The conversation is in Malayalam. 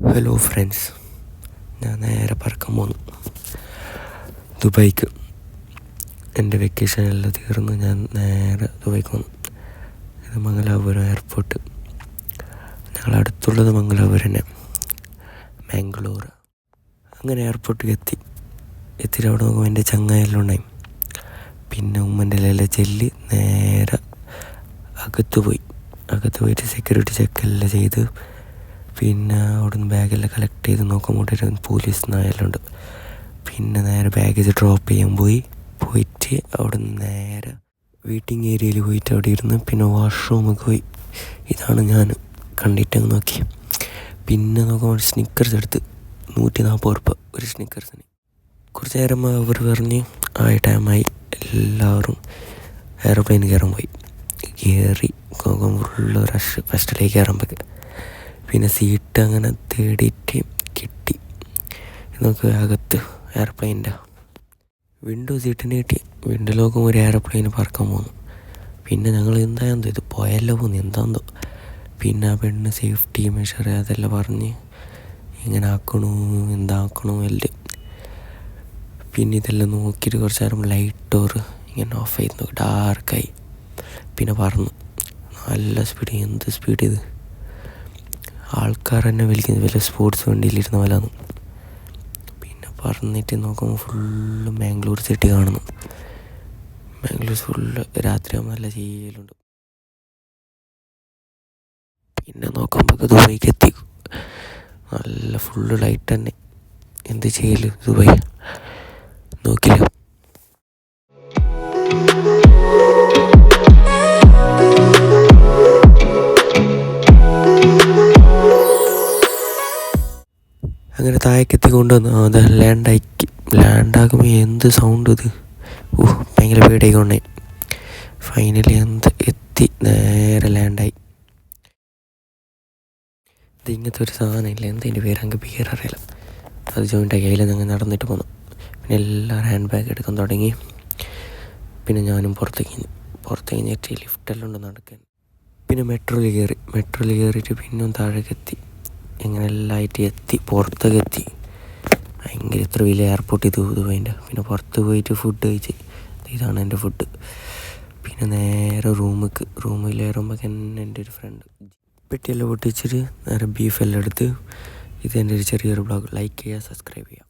ഹലോ ഫ്രണ്ട്സ്, ഞാൻ നേരെ പറക്കാൻ പോന്നു ദുബായിക്ക്. എൻ്റെ വെക്കേഷൻ എല്ലാം തീർന്ന് ഞാൻ നേരെ ദുബായിക്ക് വന്നു. ഇത് മംഗലാപുരം എയർപോർട്ട്. ഞങ്ങളടുത്തുള്ളത് മംഗലാപുരം തന്നെ, മാംഗ്ലൂർ. അങ്ങനെ എയർപോർട്ടിൽ എത്തിയിട്ട് അവിടെ നോക്കുമ്പോൾ എൻ്റെ ചങ്ങായെല്ലാം ഉണ്ടായി. പിന്നെ ഉമ്മൻ്റെ എല്ലാം ചെല്ലി നേരെ അകത്ത് പോയിട്ട് സെക്യൂരിറ്റി ചെക്കെല്ലാം ചെയ്ത് പിന്നെ അവിടെ നിന്ന് ബാഗെല്ലാം കളക്ട് ചെയ്ത് നോക്കുമ്പോൾ പോലീസ് നായെല്ലാം ഉണ്ട്. പിന്നെ നേരെ ബാഗേജ് ഡ്രോപ്പ് ചെയ്യാൻ പോയിട്ട് അവിടെ നിന്ന് നേരെ വെയിറ്റിംഗ് ഏരിയയിൽ പോയിട്ട് അവിടെ ഇരുന്ന് പിന്നെ വാഷ്റൂമൊക്കെ പോയി. ഇതാണ് ഞാൻ കണ്ടിട്ടങ്ങ് നോക്കി. പിന്നെ നോക്കുമ്പോൾ സ്നിക്കേഴ്സ് എടുത്ത് 140 രൂപ ഒരു സ്നിക്കേഴ്സിന്. കുറച്ച് നേരം അവർ പറഞ്ഞ് ടൈമായി, എല്ലാവരും എയർപ്ലെയിൻ കയറാൻ പോയി. കയറി ഫുള്ള് റഷ് ഫസ്റ്റിലേക്ക് കയറുമ്പോൾ. പിന്നെ സീറ്റ് അങ്ങനെ തേടിയിട്ട് കിട്ടി. നമുക്ക് അകത്ത് എയർപ്ലെയിൻ്റെ വിൻഡോ സീറ്റിന് കിട്ടി. വിൻഡോയിലൊക്കെ ഒരു എയർപ്ലെയിൻ പറക്കാൻ പോകുന്നു. പിന്നെ ഞങ്ങൾ എന്താണെന്തോ ഇത് പോയല്ലോ പോകുന്നു എന്താണെന്തോ. പിന്നെ ആ പെണ്ണ് സേഫ്റ്റി മെഷർ അതെല്ലാം പറഞ്ഞ് ഇങ്ങനെ ആക്കണു എന്താക്കണു എല്ലാം. പിന്നെ ഇതെല്ലാം നോക്കിയിട്ട് കുറച്ച് നേരം ലൈറ്റ് ഓർ ഇങ്ങനെ ഓഫ് ചെയ്ത് നോക്കി. ഡാർക്കായി. പിന്നെ പറന്നു നല്ല സ്പീഡ്. എന്ത് സ്പീഡ് ഇത്! ആൾക്കാർ തന്നെ വിളിക്കുന്നത് വല്ല സ്പോർട്സ് വണ്ടിയിലിരുന്ന പോലെയാണ്. പിന്നെ പറന്നിട്ട് നോക്കുമ്പോൾ ഫുള്ള് മാംഗ്ലൂർ സിറ്റി കാണുന്നു. മാംഗ്ലൂർ ഫുള്ള് രാത്രിയാകുമ്പോൾ നല്ല ചെയ്യലുണ്ട്. പിന്നെ നോക്കുമ്പോൾ ദുബായിക്ക് എത്തി. നല്ല ഫുള്ള് ലൈറ്റ് തന്നെ. എന്ത് ചെയ്യല് ദുബായ് നോക്കില്ല. അങ്ങനെ താഴേക്കെത്തി കൊണ്ടുവന്നു. അത് ലാൻഡാക്കുമ്പോൾ എന്ത് സൗണ്ട് ഇത്! ഭയങ്കര പേടിയായിക്കൊണ്ടേ. ഫൈനലി എത്തി, നേരെ ലാൻഡായി. ഇത് ഇങ്ങനത്തെ ഒരു സാധനമില്ല, എൻ്റെ പേര് അങ്ങ് പേരറിയില്ല. അത് ജോയിൻ്റാക്കി അതിൽ ഞങ്ങൾ നടന്നിട്ട് പോന്നു. പിന്നെ എല്ലാവരും ഹാൻഡ് ബാഗ് എടുക്കാൻ തുടങ്ങി. പിന്നെ ഞാനും പുറത്ത് കഴിഞ്ഞിട്ട് ലിഫ്റ്റെല്ലാം ഉണ്ട് നടക്കാൻ. പിന്നെ മെട്രോയിൽ കയറിയിട്ട് പിന്നെ താഴേക്കെത്തി. ഇങ്ങനെ എല്ലാമായിട്ട് പുറത്തൊക്കെ എത്തി. ഭയങ്കര ഇത്ര വലിയ എയർപോർട്ട് ഇത് ദുബായിൻ്റെ. പിന്നെ പുറത്ത് പോയിട്ട് ഫുഡ് കഴിച്ച്. ഇതാണ് എൻ്റെ ഫുഡ്. പിന്നെ നേരെ റൂമിൽ കയറുമ്പോൾ തന്നെ എൻ്റെ ഒരു ഫ്രണ്ട് പെട്ടിയെല്ലാം പൊട്ടിച്ചിട്ട് നേരെ ബീഫെല്ലാം എടുത്ത്. ഇത് എൻ്റെ ഒരു ചെറിയൊരു ബ്ലോഗ്. ലൈക്ക് ചെയ്യുക, സബ്സ്ക്രൈബ് ചെയ്യുക.